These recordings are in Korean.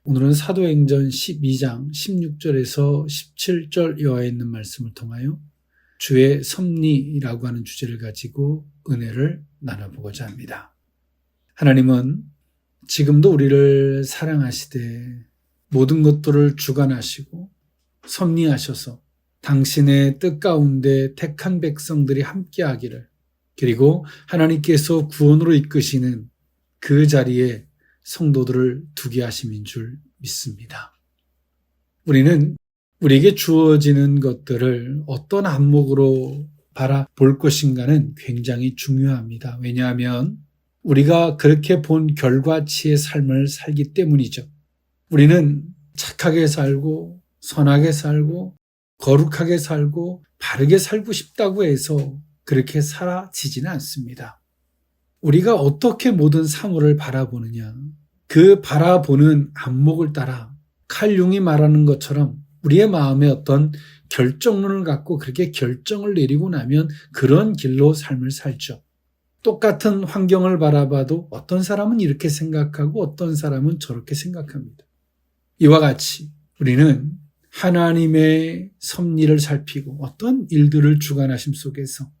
오늘은 사도행전 12장 16절에서 17절 이하에 있는 말씀을 통하여 주의 섭리라고 하는 주제를 가지고 은혜를 나눠보고자 합니다. 하나님은 지금도 우리를 사랑하시되 모든 것들을 주관하시고 섭리하셔서 당신의 뜻 가운데 택한 백성들이 함께하기를, 그리고 하나님께서 구원으로 이끄시는 그 자리에 성도들을 두게 하심인 줄 믿습니다. 우리는 우리에게 주어지는 것들을 어떤 안목으로 바라볼 것인가는 굉장히 중요합니다. 왜냐하면 우리가 그렇게 본 결과치의 삶을 살기 때문이죠. 우리는 착하게 살고 선하게 살고 거룩하게 살고 바르게 살고 싶다고 해서 그렇게 사라지지는 않습니다. 우리가 어떻게 모든 사물을 바라보느냐, 그 바라보는 안목을 따라 칼 융이 말하는 것처럼 우리의 마음에 어떤 결정론을 갖고 그렇게 결정을 내리고 나면 그런 길로 삶을 살죠. 똑같은 환경을 바라봐도 어떤 사람은 이렇게 생각하고 어떤 사람은 저렇게 생각합니다. 이와 같이 우리는 하나님의 섭리를 살피고 어떤 일들을 주관하심 속에서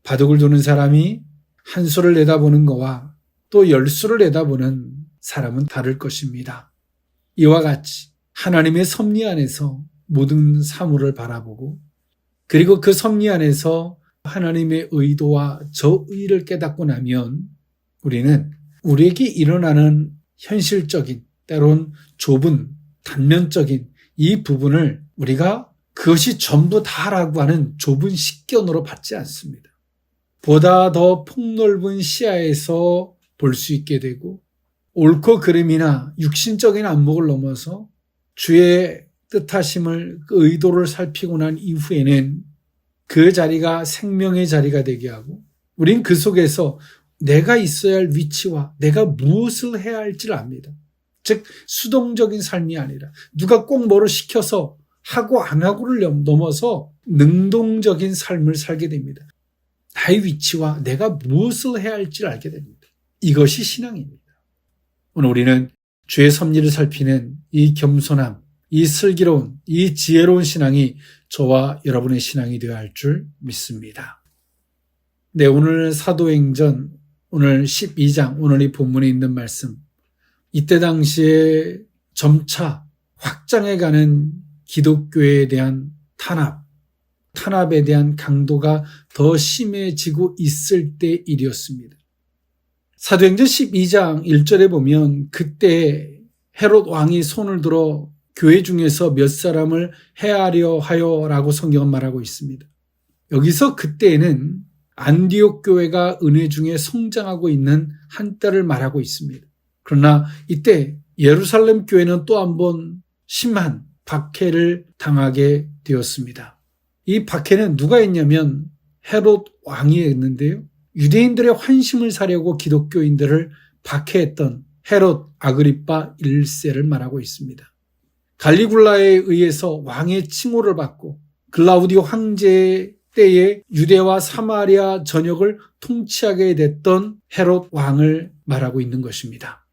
바둑을 두는 사람이 한 수를 내다보는 것과 또 10수를 내다보는 사람은 다를 것입니다. 이와 같이 하나님의 섭리 안에서 모든 사물을 바라보고, 그리고 그 섭리 안에서 하나님의 의도와 저 의를 깨닫고 나면 우리는 우리에게 일어나는 현실적인, 때론 좁은 단면적인 이 부분을 우리가 그것이 전부 다라고 하는 좁은 식견으로 받지 않습니다. 보다 더 폭넓은 시야에서 볼 수 있게 되고, 옳고 그름이나 육신적인 안목을 넘어서 주의 뜻하심을, 그 의도를 살피고 난 이후에는 그 자리가 생명의 자리가 되게 하고, 우린 그 속에서 내가 있어야 할 위치와 내가 무엇을 해야 할지를 압니다. 즉 수동적인 삶이 아니라 누가 꼭 뭐를 시켜서 하고 안 하고를 넘어서 능동적인 삶을 살게 됩니다. 나의 위치와 내가 무엇을 해야 할지를 알게 됩니다. 이것이 신앙입니다. 오늘 우리는 주의 섭리를 살피는 이 겸손함, 이 슬기로운, 이 지혜로운 신앙이 저와 여러분의 신앙이 되어야 할 줄 믿습니다. 네, 오늘 사도행전 오늘 12장, 오늘 이 본문에 있는 말씀, 이때 당시에 점차 확장해가는 기독교에 대한 탄압에 대한 강도가 더 심해지고 있을 때 일이었습니다. 사도행전 12장 1절에 보면 그때 헤롯 왕이 손을 들어 교회 중에서 몇 사람을 해하려 하여라고 성경은 말하고 있습니다. 여기서 그때에는 안디옥 교회가 은혜 중에 성장하고 있는 한때를 말하고 있습니다. 그러나 이때 예루살렘 교회는 또 한 번 심한 박해를 당하게 되었습니다. 이 박해는 누가 했냐면 헤롯 왕이 했는데요. 유대인들의 환심을 사려고 기독교인들을 박해했던 헤롯 아그리빠 1세를 말하고 있습니다. 갈리굴라에 의해서 왕의 칭호를 받고 글라우디오 황제 때에 유대와 사마리아 전역을 통치하게 됐던 헤롯 왕을 말하고 있는 것입니다.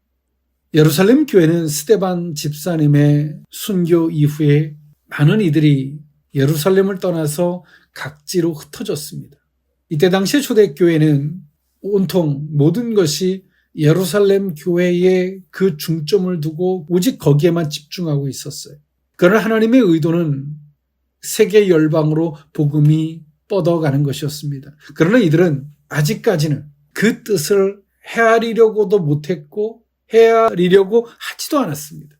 예루살렘 교회는 스데반 집사님의 순교 이후에 많은 이들이 예루살렘을 떠나서 각지로 흩어졌습니다. 이때 당시의 초대교회는 온통 모든 것이 예루살렘 교회에 그 중점을 두고 오직 거기에만 집중하고 있었어요. 그러나 하나님의 의도는 세계 열방으로 복음이 뻗어가는 것이었습니다. 그러나 이들은 아직까지는 그 뜻을 헤아리려고도 못했고 헤아리려고 하지도 않았습니다.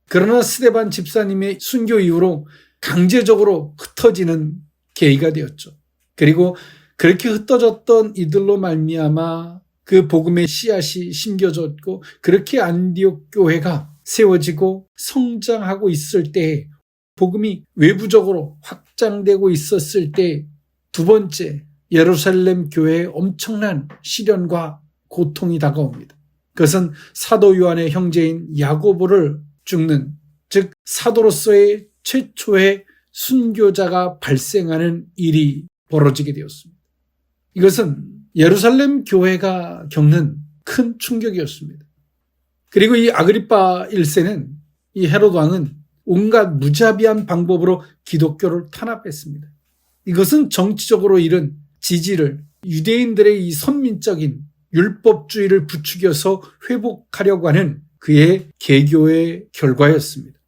그러나 스데반 집사님의 순교 이후로 강제적으로 흩어지는 계기가 되었죠. 그리고 그렇게 흩어졌던 이들로 말미암아 그 복음의 씨앗이 심겨졌고, 그렇게 안디옥 교회가 세워지고 성장하고 있을 때, 복음이 외부적으로 확장되고 있었을 때 두 번째 예루살렘 교회에 엄청난 시련과 고통이 다가옵니다. 그것은 사도 요한의 형제인 야고보를 죽는, 즉 사도로서의 최초의 순교자가 발생하는 일이 벌어지게 되었습니다. 이것은 예루살렘 교회가 겪는 큰 충격이었습니다. 그리고 이 아그리빠 1세는 이 헤롯 왕은 온갖 무자비한 방법으로 기독교를 탄압했습니다. 이것은 정치적으로 잃은 지지를 유대인들의 이 선민적인 율법주의를 부추겨서 회복하려고 하는 그의 개교의 결과였습니다.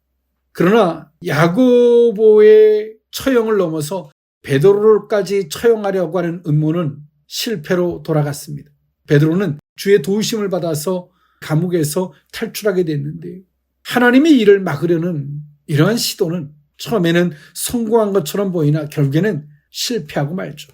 그러나 야고보의 처형을 넘어서 베드로까지 처형하려고 하는 음모는 실패로 돌아갔습니다. 베드로는 주의 도우심을 받아서 감옥에서 탈출하게 됐는데 하나님의 일을 막으려는 이러한 시도는 처음에는 성공한 것처럼 보이나 결국에는 실패하고 말죠.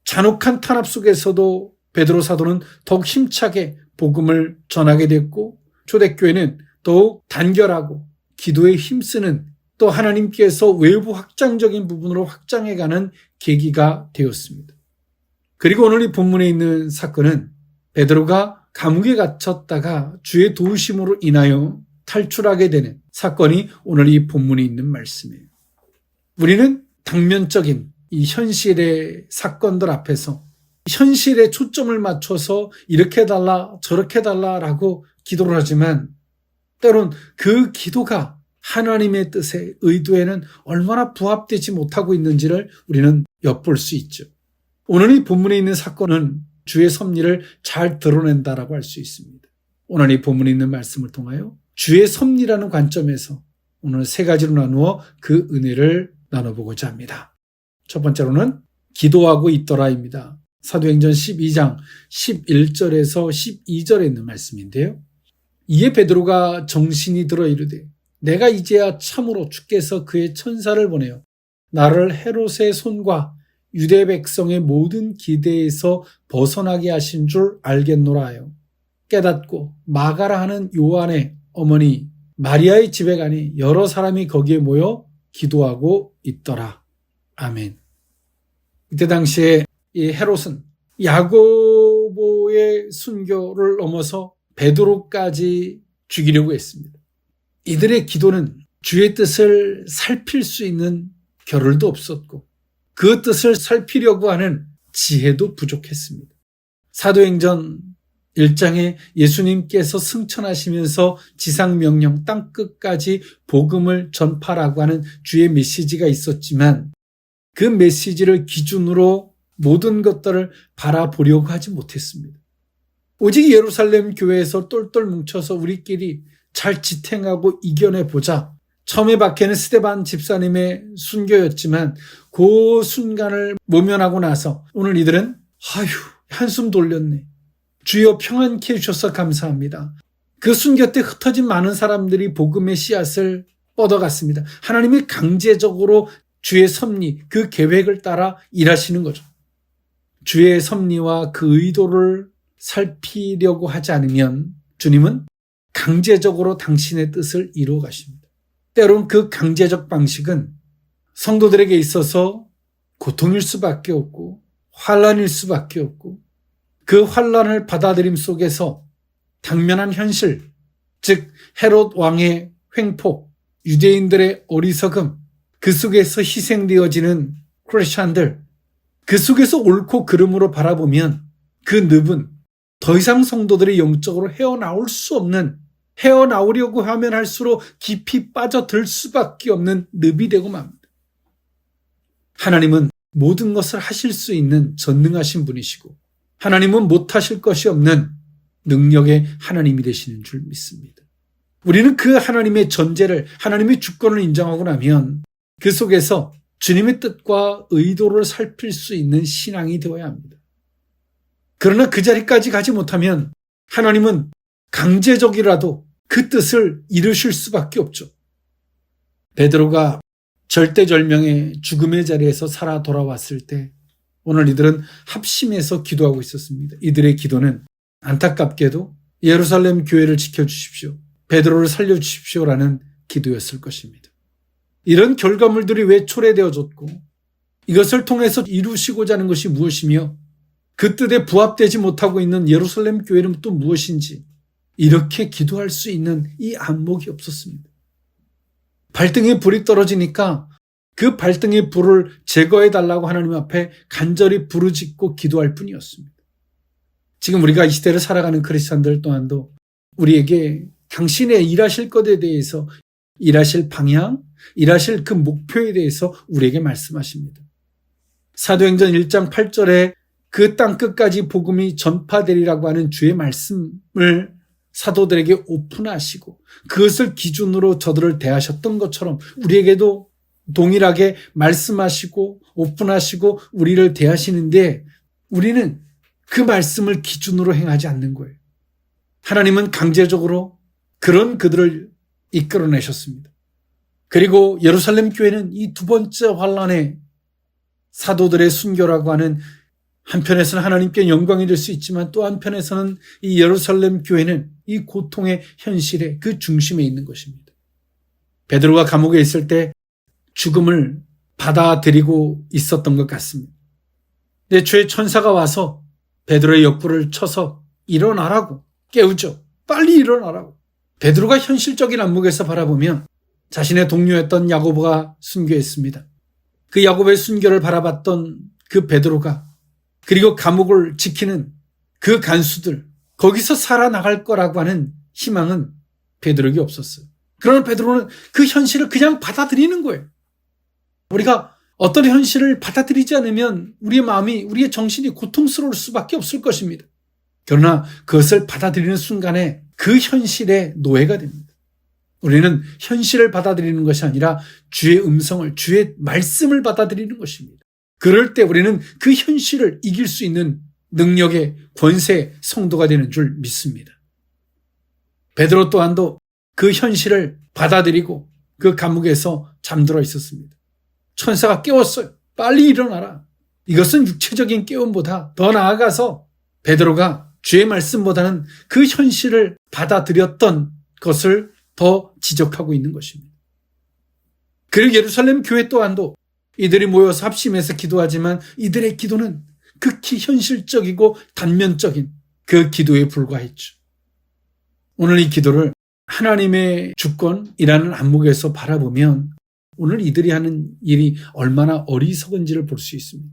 잔혹한 탄압 속에서도 베드로 사도는 더욱 힘차게 복음을 전하게 됐고 초대교회는 더욱 단결하고 기도에 힘쓰는 또 하나님께서 외부 확장적인 부분으로 확장해가는 계기가 되었습니다. 그리고 오늘 이 본문에 있는 사건은 베드로가 감옥에 갇혔다가 주의 도우심으로 인하여 탈출하게 되는 사건이 오늘 이 본문에 있는 말씀이에요. 우리는 당면적인 이 현실의 사건들 앞에서 현실에 초점을 맞춰서 이렇게 해달라 저렇게 해달라라고 기도를 하지만 때론 그 기도가 하나님의 뜻의 의도에는 얼마나 부합되지 못하고 있는지를 우리는 엿볼 수 있죠. 오늘 이 본문에 있는 사건은 주의 섭리를 잘 드러낸다라고 할 수 있습니다. 오늘 이 본문에 있는 말씀을 통하여 주의 섭리라는 관점에서 오늘 세 가지로 나누어 그 은혜를 나눠보고자 합니다. 첫 번째로는 기도하고 있더라입니다. 사도행전 12장 11절에서 12절에 있는 말씀인데요. 이에 베드로가 정신이 들어 이르되 내가 이제야 참으로 주께서 그의 천사를 보내어 나를 헤롯의 손과 유대 백성의 모든 기대에서 벗어나게 하신 줄 알겠노라 하여 깨닫고 마가라 하는 요한의 어머니 마리아의 집에 가니 여러 사람이 거기에 모여 기도하고 있더라. 아멘. 이때 당시에 이 헤롯은 야고보의 순교를 넘어서 베드로까지 죽이려고 했습니다. 이들의 기도는 주의 뜻을 살필 수 있는 겨를도 없었고 그 뜻을 살피려고 하는 지혜도 부족했습니다. 사도행전 1장에 예수님께서 승천하시면서 지상명령 땅끝까지 복음을 전파라고 하는 주의 메시지가 있었지만 그 메시지를 기준으로 모든 것들을 바라보려고 하지 못했습니다. 오직 예루살렘 교회에서 똘똘 뭉쳐서 우리끼리 잘 지탱하고 이겨내보자. 처음에 박해는 스데반 집사님의 순교였지만 그 순간을 모면하고 나서 오늘 이들은 한숨 돌렸네. 주여 평안케 해주셔서 감사합니다. 그 순교 때 흩어진 많은 사람들이 복음의 씨앗을 뻗어갔습니다. 하나님이 강제적으로 주의 섭리, 그 계획을 따라 일하시는 거죠. 주의 섭리와 그 의도를 살피려고 하지 않으면 주님은 강제적으로 당신의 뜻을 이루어 가십니다. 때론 그 강제적 방식은 성도들에게 있어서 고통일 수밖에 없고 환난일 수밖에 없고 그 환난을 받아들임 속에서 당면한 현실, 즉 헤롯 왕의 횡포, 유대인들의 어리석음, 그 속에서 희생되어지는 크리스찬들, 그 속에서 옳고 그름으로 바라보면 그 늪은 더 이상 성도들이 영적으로 헤어나올 수 없는, 헤어나오려고 하면 할수록 깊이 빠져들 수밖에 없는 늪이 되고 맙니다. 하나님은 모든 것을 하실 수 있는 전능하신 분이시고 하나님은 못하실 것이 없는 능력의 하나님이 되시는 줄 믿습니다. 우리는 그 하나님의 전제를, 하나님의 주권을 인정하고 나면 그 속에서 주님의 뜻과 의도를 살필 수 있는 신앙이 되어야 합니다. 그러나 그 자리까지 가지 못하면 하나님은 강제적이라도 그 뜻을 이루실 수밖에 없죠. 베드로가 절대절명의 죽음의 자리에서 살아 돌아왔을 때 오늘 이들은 합심해서 기도하고 있었습니다. 이들의 기도는 안타깝게도 예루살렘 교회를 지켜주십시오. 베드로를 살려주십시오라는 기도였을 것입니다. 이런 결과물들이 왜 초래되어졌고 이것을 통해서 이루시고자 하는 것이 무엇이며 그 뜻에 부합되지 못하고 있는 예루살렘 교회는 또 무엇인지 이렇게 기도할 수 있는 이 안목이 없었습니다. 발등에 불이 떨어지니까 그 발등의 불을 제거해달라고 하나님 앞에 간절히 부르짖고 기도할 뿐이었습니다. 지금 우리가 이 시대를 살아가는 크리스찬들 또한도 우리에게 당신의 일하실 것에 대해서 일하실 방향, 일하실 그 목표에 대해서 우리에게 말씀하십니다. 사도행전 1장 8절에 그 땅 끝까지 복음이 전파되리라고 하는 주의 말씀을 사도들에게 오픈하시고 그것을 기준으로 저들을 대하셨던 것처럼 우리에게도 동일하게 말씀하시고 오픈하시고 우리를 대하시는데 우리는 그 말씀을 기준으로 행하지 않는 거예요. 하나님은 강제적으로 그런 그들을 이끌어내셨습니다. 그리고 예루살렘 교회는 이 두 번째 환란에 사도들의 순교라고 하는 한편에서는 하나님께 영광이 될 수 있지만 또 한편에서는 이 예루살렘 교회는 이 고통의 현실의 그 중심에 있는 것입니다. 베드로가 감옥에 있을 때 죽음을 받아들이고 있었던 것 같습니다. 근데 주의 천사가 와서 베드로의 옆구리를 쳐서 일어나라고 깨우죠. 빨리 일어나라고. 베드로가 현실적인 안목에서 바라보면 자신의 동료였던 야고보가 순교했습니다. 그 야고보의 순교를 바라봤던 그 베드로가 그리고 감옥을 지키는 그 간수들 거기서 살아나갈 거라고 하는 희망은 베드로에게 없었어요. 그러나 베드로는 그 현실을 그냥 받아들이는 거예요. 우리가 어떤 현실을 받아들이지 않으면 우리의 마음이 우리의 정신이 고통스러울 수밖에 없을 것입니다. 그러나 그것을 받아들이는 순간에 그 현실의 노예가 됩니다. 우리는 현실을 받아들이는 것이 아니라 주의 음성을, 주의 말씀을 받아들이는 것입니다. 그럴 때 우리는 그 현실을 이길 수 있는 능력의 권세 성도가 되는 줄 믿습니다. 베드로 또한도 그 현실을 받아들이고 그 감옥에서 잠들어 있었습니다. 천사가 깨웠어요. 빨리 일어나라. 이것은 육체적인 깨움보다 더 나아가서 베드로가 주의 말씀보다는 그 현실을 받아들였던 것을 더 지적하고 있는 것입니다. 그리고 예루살렘 교회 또한도 이들이 모여서 합심해서 기도하지만 이들의 기도는 극히 현실적이고 단면적인 그 기도에 불과했죠. 오늘 이 기도를 하나님의 주권이라는 안목에서 바라보면 오늘 이들이 하는 일이 얼마나 어리석은지를 볼 수 있습니다.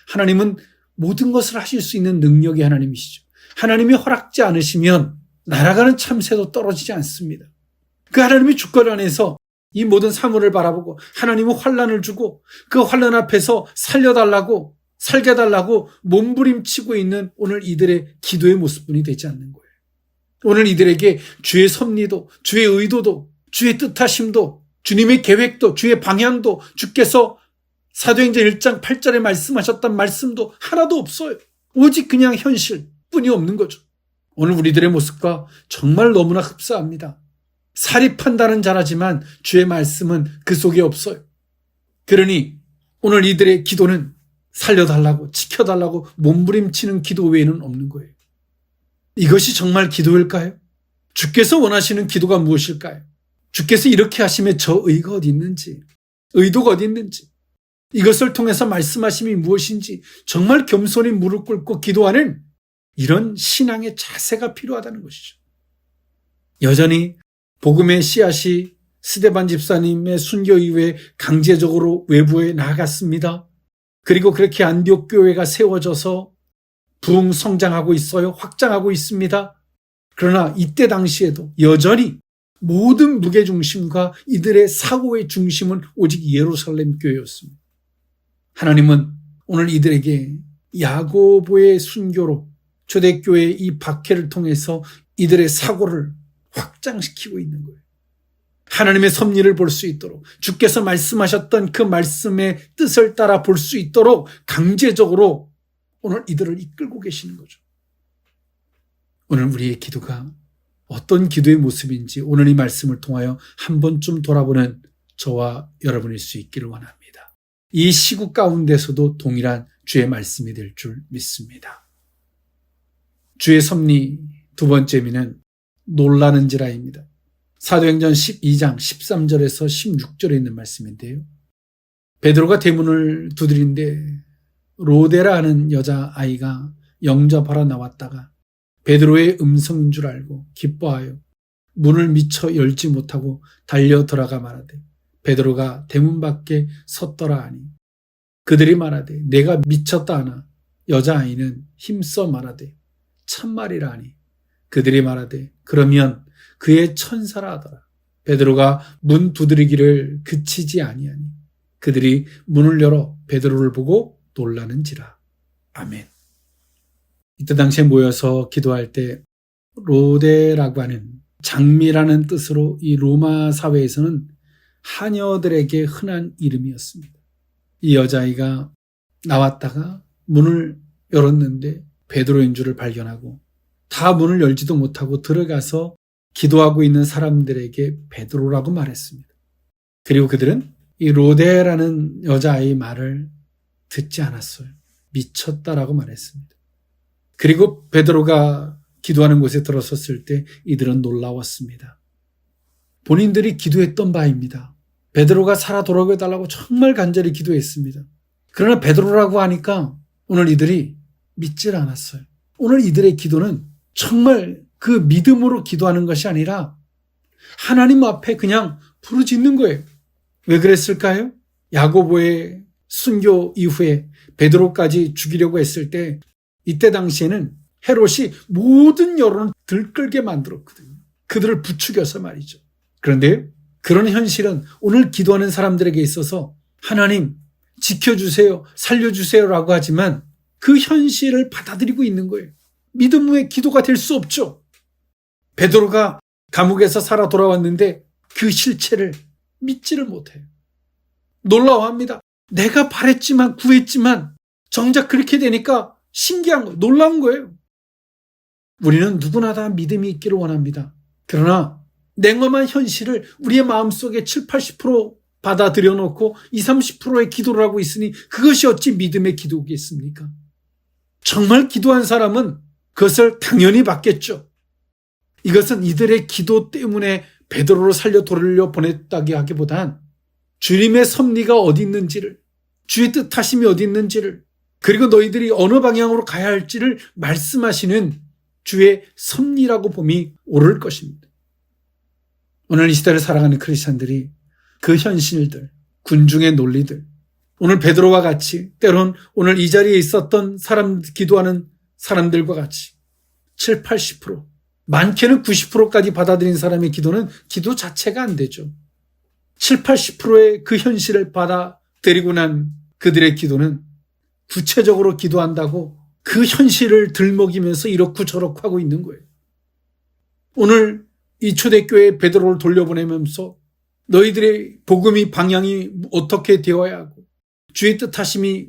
하나님은 모든 것을 하실 수 있는 능력의 하나님이시죠. 하나님이 허락지 않으시면 날아가는 참새도 떨어지지 않습니다. 그 하나님의 주권 안에서 이 모든 사물을 바라보고 하나님은 환난을 주고 그 환난 앞에서 살려달라고 살게 달라고 몸부림치고 있는 오늘 이들의 기도의 모습뿐이 되지 않는 거예요. 오늘 이들에게 주의 섭리도 주의 의도도 주의 뜻하심도 주님의 계획도 주의 방향도 주께서 사도행전 1장 8절에 말씀하셨던 말씀도 하나도 없어요. 오직 그냥 현실뿐이 없는 거죠. 오늘 우리들의 모습과 정말 너무나 흡사합니다. 사립한다는 잘하지만 주의 말씀은 그 속에 없어요. 그러니 오늘 이들의 기도는 살려달라고 지켜달라고 몸부림치는 기도 외에는 없는 거예요. 이것이 정말 기도일까요? 주께서 원하시는 기도가 무엇일까요? 주께서 이렇게 하시면 저 의가 어디 있는지, 의도가 어디 있는지, 이것을 통해서 말씀하심이 무엇인지 정말 겸손히 무릎 꿇고 기도하는 이런 신앙의 자세가 필요하다는 것이죠. 여전히 복음의 씨앗이 스데반 집사님의 순교 이후에 강제적으로 외부에 나아갔습니다. 그리고 그렇게 안디옥 교회가 세워져서 부흥 성장하고 있어요. 확장하고 있습니다. 그러나 이때 당시에도 여전히 모든 무게중심과 이들의 사고의 중심은 오직 예루살렘 교회였습니다. 하나님은 오늘 이들에게 야고보의 순교로 초대교회의 이 박해를 통해서 이들의 사고를 확장시키고 있는 거예요. 하나님의 섭리를 볼 수 있도록 주께서 말씀하셨던 그 말씀의 뜻을 따라 볼 수 있도록 강제적으로 오늘 이들을 이끌고 계시는 거죠. 오늘 우리의 기도가 어떤 기도의 모습인지 오늘 이 말씀을 통하여 한 번쯤 돌아보는 저와 여러분일 수 있기를 원합니다. 이 시국 가운데서도 동일한 주의 말씀이 될 줄 믿습니다. 주의 섭리 두 번째 의미는 놀라는지라입니다. 사도행전 12장 13절에서 16절에 있는 말씀인데요. 베드로가 대문을 두드리는데 로데라 하는 여자아이가 영접하러 나왔다가 베드로의 음성인 줄 알고 기뻐하여 문을 미처 열지 못하고 달려 들어가 말하되 베드로가 대문 밖에 섰더라 하니 그들이 말하되 내가 미쳤다 하나 여자아이는 힘써 말하되 참말이라 하니 그들이 말하되 그러면 그의 천사라 하더라. 베드로가 문 두드리기를 그치지 아니하니 그들이 문을 열어 베드로를 보고 놀라는지라. 아멘. 이때 당시에 모여서 기도할 때 로데라고 하는 장미라는 뜻으로 이 로마 사회에서는 하녀들에게 흔한 이름이었습니다. 이 여자아이가 나왔다가 문을 열었는데 베드로인 줄을 발견하고 다 문을 열지도 못하고 들어가서 기도하고 있는 사람들에게 베드로라고 말했습니다. 그리고 그들은 이 로데라는 여자아이의 말을 듣지 않았어요. 미쳤다라고 말했습니다. 그리고 베드로가 기도하는 곳에 들어섰을 때 이들은 놀라웠습니다. 본인들이 기도했던 바입니다. 베드로가 살아 돌아오게 해달라고 정말 간절히 기도했습니다. 그러나 베드로라고 하니까 오늘 이들이 믿질 않았어요. 오늘 이들의 기도는 정말 그 믿음으로 기도하는 것이 아니라 하나님 앞에 그냥 부르짖는 거예요. 왜 그랬을까요? 야고보의 순교 이후에 베드로까지 죽이려고 했을 때 이때 당시에는 헤롯이 모든 여론을 들끓게 만들었거든요. 그들을 부추겨서 말이죠. 그런데 그런 현실은 오늘 기도하는 사람들에게 있어서 하나님 지켜주세요, 살려주세요라고 하지만 그 현실을 받아들이고 있는 거예요. 믿음의 기도가 될 수 없죠. 베드로가 감옥에서 살아 돌아왔는데 그 실체를 믿지를 못해요. 놀라워합니다. 내가 바랬지만 구했지만 정작 그렇게 되니까 신기한 거, 놀라운 거예요. 우리는 누구나 다 믿음이 있기를 원합니다. 그러나 냉엄한 현실을 우리의 마음속에 7, 80% 받아들여 놓고 20, 30%의 기도를 하고 있으니 그것이 어찌 믿음의 기도겠습니까? 정말 기도한 사람은 그것을 당연히 받겠죠. 이것은 이들의 기도 때문에 베드로를 살려 돌려 보냈다기 하기보단 주님의 섭리가 어디 있는지를, 주의 뜻하심이 어디 있는지를, 그리고 너희들이 어느 방향으로 가야 할지를 말씀하시는 주의 섭리라고 봄이 옳을 것입니다. 오늘 이 시대를 살아가는 크리스찬들이 그 현실들, 군중의 논리들, 오늘 베드로와 같이 때론 오늘 이 자리에 있었던 사람, 기도하는 사람들과 같이 7, 80%, 많게는 90%까지 받아들인 사람의 기도는 기도 자체가 안 되죠. 7, 80%의 그 현실을 받아들이고 난 그들의 기도는 구체적으로 기도한다고 그 현실을 들먹이면서 이렇고 저렇고 하고 있는 거예요. 오늘 이 초대교회 베드로를 돌려보내면서 너희들의 복음이 방향이 어떻게 되어야 하고 주의 뜻하심이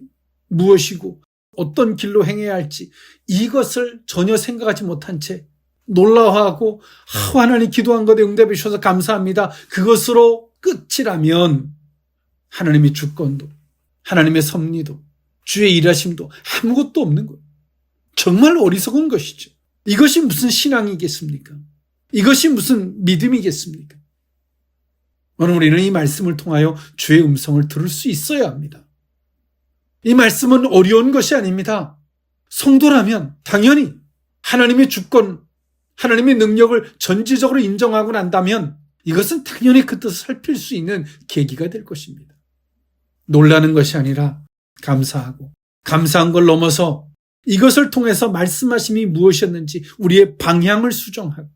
무엇이고 어떤 길로 행해야 할지 이것을 전혀 생각하지 못한 채 놀라워하고 하나님 기도한 것에 응답해 주셔서 감사합니다. 그것으로 끝이라면 하나님의 주권도 하나님의 섭리도 주의 일하심도 아무것도 없는 거예요. 정말 어리석은 것이죠. 이것이 무슨 신앙이겠습니까? 이것이 무슨 믿음이겠습니까? 오늘 우리는 이 말씀을 통하여 주의 음성을 들을 수 있어야 합니다. 이 말씀은 어려운 것이 아닙니다. 성도라면 당연히 하나님의 주권, 하나님의 능력을 전지적으로 인정하고 난다면 이것은 당연히 그 뜻을 살필 수 있는 계기가 될 것입니다. 놀라는 것이 아니라 감사하고 감사한 걸 넘어서 이것을 통해서 말씀하심이 무엇이었는지 우리의 방향을 수정하고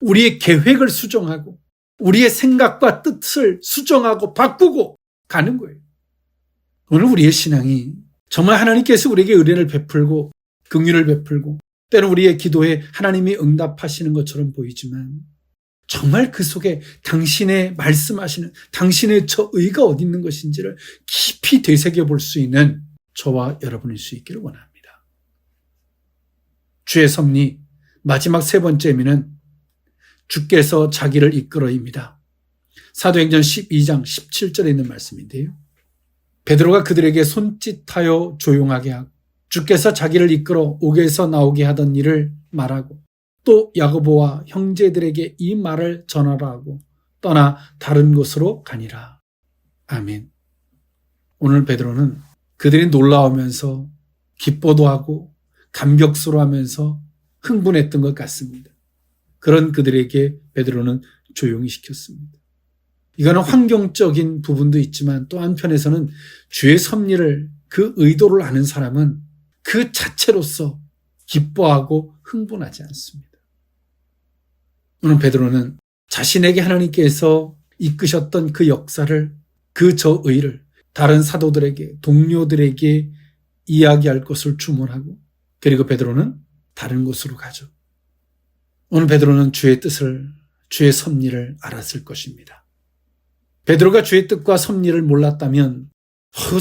우리의 계획을 수정하고 우리의 생각과 뜻을 수정하고 바꾸고 가는 거예요. 오늘 우리의 신앙이 정말 하나님께서 우리에게 은혜를 베풀고 긍휼을 베풀고 때로 우리의 기도에 하나님이 응답하시는 것처럼 보이지만 정말 그 속에 당신의 말씀하시는 당신의 저 의가 어디 있는 것인지를 깊이 되새겨 볼 수 있는 저와 여러분일 수 있기를 원합니다. 주의 섭리 마지막 세 번째 의미는 주께서 자기를 이끌어입니다. 사도행전 12장 17절에 있는 말씀인데요. 베드로가 그들에게 손짓하여 조용하게 하고 주께서 자기를 이끌어 옥에서 나오게 하던 일을 말하고 또 야고보와 형제들에게 이 말을 전하라 하고 떠나 다른 곳으로 가니라. 아멘. 오늘 베드로는 그들이 놀라우면서 기뻐도 하고 감격스러워하면서 흥분했던 것 같습니다. 그런 그들에게 베드로는 조용히 시켰습니다. 이거는 환경적인 부분도 있지만 또 한편에서는 주의 섭리를 그 의도를 아는 사람은 그 자체로서 기뻐하고 흥분하지 않습니다. 오늘 베드로는 자신에게 하나님께서 이끄셨던 그 역사를, 그 저의를 다른 사도들에게, 동료들에게 이야기할 것을 주문하고, 그리고 베드로는 다른 곳으로 가죠. 오늘 베드로는 주의 뜻을, 주의 섭리를 알았을 것입니다. 베드로가 주의 뜻과 섭리를 몰랐다면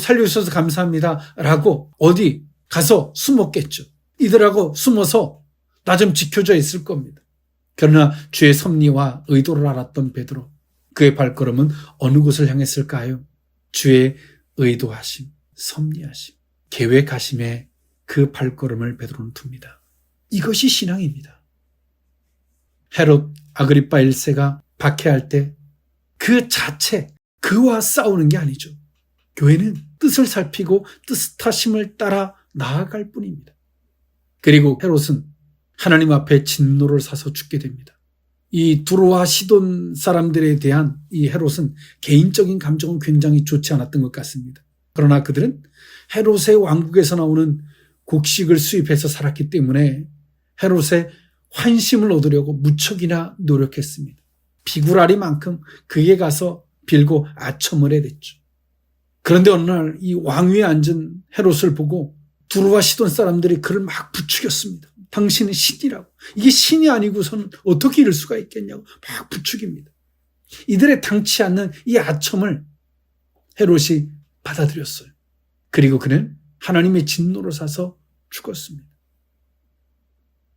살려주셔서 감사합니다 라고 어디 가서 숨었겠죠. 이들하고 숨어서 나 좀 지켜줘 있을 겁니다. 그러나 주의 섭리와 의도를 알았던 베드로, 그의 발걸음은 어느 곳을 향했을까요? 주의 의도하심, 섭리하심, 계획하심에 그 발걸음을 베드로는 둡니다. 이것이 신앙입니다. 헤롯 아그리파 1세가 박해할 때 그 자체, 그와 싸우는 게 아니죠. 교회는 뜻을 살피고 뜻하심을 따라 나아갈 뿐입니다. 그리고 헤롯은 하나님 앞에 진노를 사서 죽게 됩니다. 이 두로와 시돈 사람들에 대한 이 헤롯은 개인적인 감정은 굉장히 좋지 않았던 것 같습니다. 그러나 그들은 헤롯의 왕국에서 나오는 곡식을 수입해서 살았기 때문에 헤롯의 환심을 얻으려고 무척이나 노력했습니다. 비굴하리만큼 그에 가서 빌고 아첨을 해댔죠. 그런데 어느 날 이 왕위에 앉은 헤롯을 보고 두로와 시돈 사람들이 그를 막 부추겼습니다. 당신은 신이라고. 이게 신이 아니고서는 어떻게 이럴 수가 있겠냐고 막 부추깁니다. 이들의 당치 않는 이 아첨을 헤롯이 받아들였어요. 그리고 그는 하나님의 진노를 사서 죽었습니다.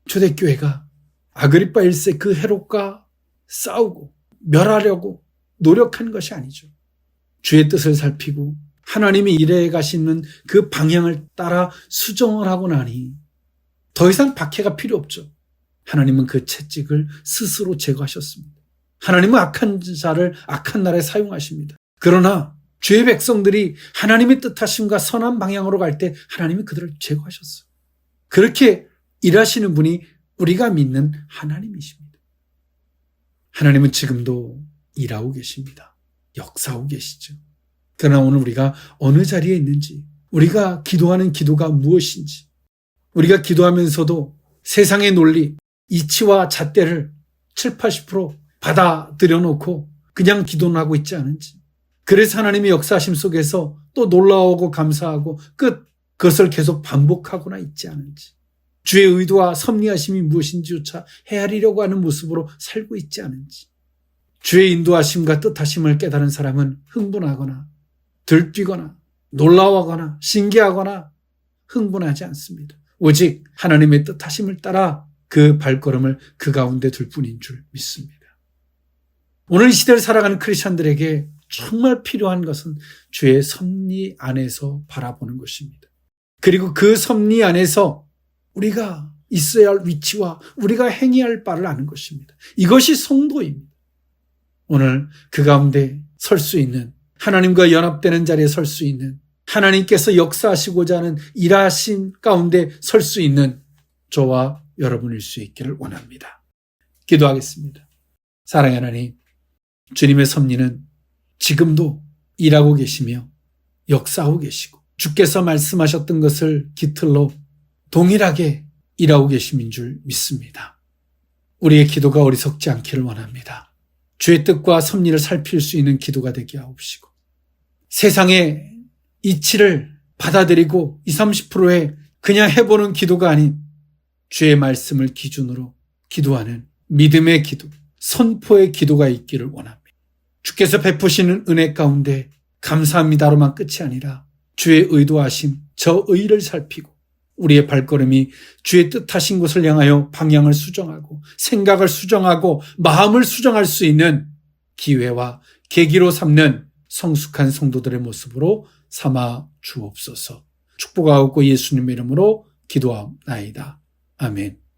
초대교회가 아그리파 1세 그 헤롯과 싸우고 멸하려고 노력한 것이 아니죠. 주의 뜻을 살피고 하나님이 일해 가시는 그 방향을 따라 수정을 하고 나니 더 이상 박해가 필요 없죠. 하나님은 그 채찍을 스스로 제거하셨습니다. 하나님은 악한 자를 악한 날에 사용하십니다. 그러나 주의 백성들이 하나님의 뜻하심과 선한 방향으로 갈 때 하나님이 그들을 제거하셨어요. 그렇게 일하시는 분이 우리가 믿는 하나님이십니다. 하나님은 지금도 일하고 계십니다. 역사하고 계시죠. 그러나 오늘 우리가 어느 자리에 있는지, 우리가 기도하는 기도가 무엇인지, 우리가 기도하면서도 세상의 논리, 이치와 잣대를 7, 80% 받아들여 놓고 그냥 기도는 하고 있지 않은지, 그래서 하나님의 역사하심 속에서 또 놀라워하고 감사하고 그것을 계속 반복하거나 있지 않은지, 주의 의도와 섭리하심이 무엇인지조차 헤아리려고 하는 모습으로 살고 있지 않은지, 주의 인도하심과 뜻하심을 깨달은 사람은 흥분하거나 들뛰거나 놀라워하거나 신기하거나 흥분하지 않습니다. 오직 하나님의 뜻하심을 따라 그 발걸음을 그 가운데 둘 뿐인 줄 믿습니다. 오늘 이 시대를 살아가는 크리스찬들에게 정말 필요한 것은 주의 섭리 안에서 바라보는 것입니다. 그리고 그 섭리 안에서 우리가 있어야 할 위치와 우리가 행해야 할 바를 아는 것입니다. 이것이 성도입니다. 오늘 그 가운데 설 수 있는, 하나님과 연합되는 자리에 설 수 있는, 하나님께서 역사하시고자 하는 일하신 가운데 설 수 있는 저와 여러분일 수 있기를 원합니다. 기도하겠습니다. 사랑의 하나님, 주님의 섭리는 지금도 일하고 계시며 역사하고 계시고 주께서 말씀하셨던 것을 깃들로 동일하게 일하고 계심인 줄 믿습니다. 우리의 기도가 어리석지 않기를 원합니다. 주의 뜻과 섭리를 살필 수 있는 기도가 되게 하옵시고, 세상의 이치를 받아들이고 20, 30%의 그냥 해보는 기도가 아닌 주의 말씀을 기준으로 기도하는 믿음의 기도, 선포의 기도가 있기를 원합니다. 주께서 베푸시는 은혜 가운데 감사합니다로만 끝이 아니라 주의 의도하심, 저 의를 살피고 우리의 발걸음이 주의 뜻하신 곳을 향하여 방향을 수정하고 생각을 수정하고 마음을 수정할 수 있는 기회와 계기로 삼는 성숙한 성도들의 모습으로 삼아 주옵소서. 축복하옵고 예수님의 이름으로 기도하옵나이다. 아멘.